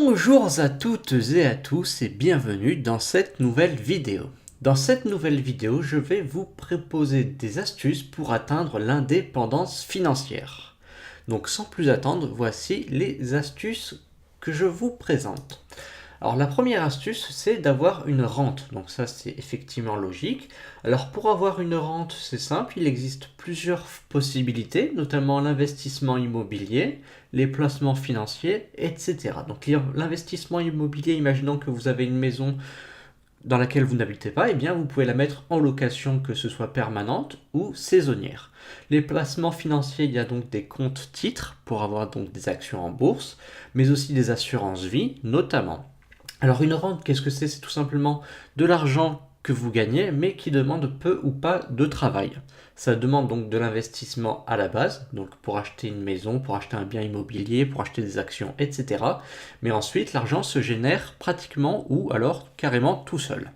Bonjour à toutes et à tous et bienvenue dans cette nouvelle vidéo. Dans cette nouvelle vidéo, je vais vous proposer des astuces pour atteindre l'indépendance financière. Donc sans plus attendre, voici les astuces que je vous présente. Alors la première astuce, c'est d'avoir une rente. Donc ça, c'est effectivement logique. Alors pour avoir une rente, c'est simple, il existe plusieurs possibilités, notamment l'investissement immobilier, les placements financiers, etc. Donc l'investissement immobilier, imaginons que vous avez une maison dans laquelle vous n'habitez pas, eh bien vous pouvez la mettre en location, que ce soit permanente ou saisonnière. Les placements financiers, il y a donc des comptes titres pour avoir donc des actions en bourse, mais aussi des assurances vie notamment. Alors une rente, qu'est-ce que c'est? C'est tout simplement de l'argent que vous gagnez, mais qui demande peu ou pas de travail. Ça demande donc de l'investissement à la base, donc pour acheter une maison, pour acheter un bien immobilier, pour acheter des actions, etc. Mais ensuite, l'argent se génère pratiquement ou alors carrément tout seul.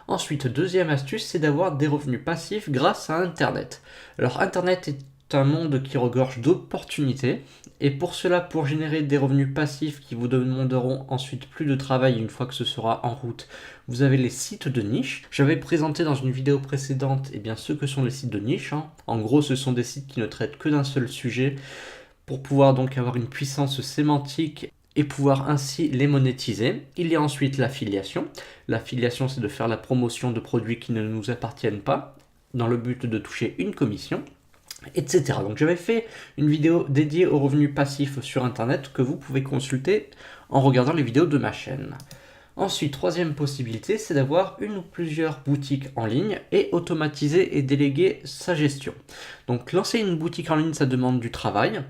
Ensuite, deuxième astuce, c'est d'avoir des revenus passifs grâce à Internet. Alors Internet est un monde qui regorge d'opportunités, et pour cela, pour générer des revenus passifs qui vous demanderont ensuite plus de travail une fois que ce sera en route, vous avez les sites de niche. J'avais présenté dans une vidéo précédente ce que sont les sites de niche. En gros, ce sont des sites qui ne traitent que d'un seul sujet pour pouvoir donc avoir une puissance sémantique et pouvoir ainsi les monétiser. Il y a ensuite l'affiliation. L'affiliation, c'est de faire la promotion de produits qui ne nous appartiennent pas dans le but de toucher une commission, etc. Donc j'avais fait une vidéo dédiée aux revenus passifs sur internet que vous pouvez consulter en regardant les vidéos de ma chaîne. Ensuite, troisième possibilité, c'est d'avoir une ou plusieurs boutiques en ligne et automatiser et déléguer sa gestion. Donc lancer une boutique en ligne, ça demande du travail,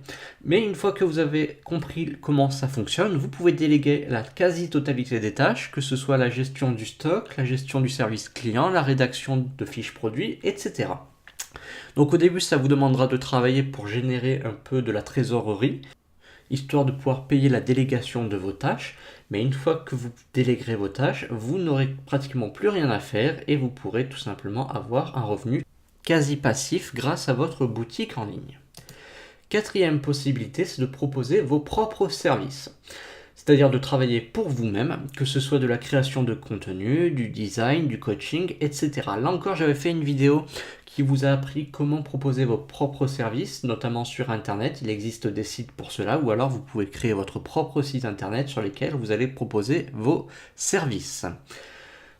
mais une fois que vous avez compris comment ça fonctionne, vous pouvez déléguer la quasi-totalité des tâches, que ce soit la gestion du stock, la gestion du service client, la rédaction de fiches produits, etc. Donc au début, ça vous demandera de travailler pour générer un peu de la trésorerie, histoire de pouvoir payer la délégation de vos tâches. Mais une fois que vous déléguerez vos tâches, vous n'aurez pratiquement plus rien à faire et vous pourrez tout simplement avoir un revenu quasi passif grâce à votre boutique en ligne. Quatrième possibilité, c'est de proposer vos propres services. C'est-à-dire de travailler pour vous-même, que ce soit de la création de contenu, du design, du coaching, etc. Là encore, j'avais fait une vidéo qui vous a appris comment proposer vos propres services, notamment sur Internet. Il existe des sites pour cela, ou alors vous pouvez créer votre propre site Internet sur lequel vous allez proposer vos services.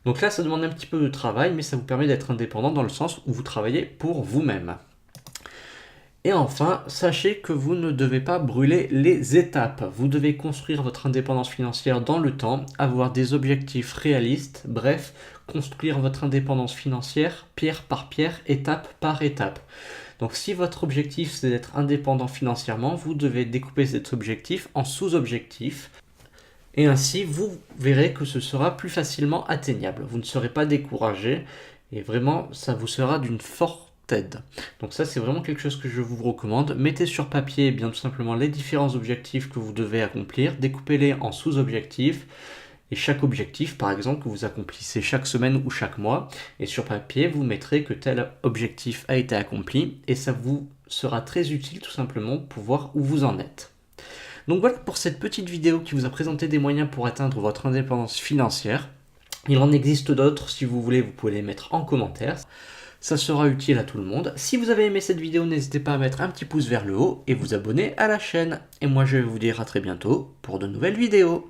Donc là, ça demande un petit peu de travail, mais ça vous permet d'être indépendant dans le sens où vous travaillez pour vous-même. Et enfin, sachez que vous ne devez pas brûler les étapes. Vous devez construire votre indépendance financière dans le temps, avoir des objectifs réalistes, bref, construire votre indépendance financière pierre par pierre, étape par étape. Donc si votre objectif c'est d'être indépendant financièrement, vous devez découper cet objectif en sous-objectifs. Et ainsi, vous verrez que ce sera plus facilement atteignable. Vous ne serez pas découragé et vraiment, ça vous sera d'une forte aide. Donc ça, c'est vraiment quelque chose que je vous recommande. Mettez sur papier bien tout simplement les différents objectifs que vous devez accomplir, découpez-les en sous-objectifs et chaque objectif, par exemple, que vous accomplissez chaque semaine ou chaque mois. Et sur papier, vous mettrez que tel objectif a été accompli et ça vous sera très utile tout simplement pour voir où vous en êtes. Donc voilà pour cette petite vidéo qui vous a présenté des moyens pour atteindre votre indépendance financière. Il en existe d'autres, si vous voulez, vous pouvez les mettre en commentaire. Ça sera utile à tout le monde. Si vous avez aimé cette vidéo, n'hésitez pas à mettre un petit pouce vers le haut et vous abonner à la chaîne. Et moi je vais vous dire à très bientôt pour de nouvelles vidéos.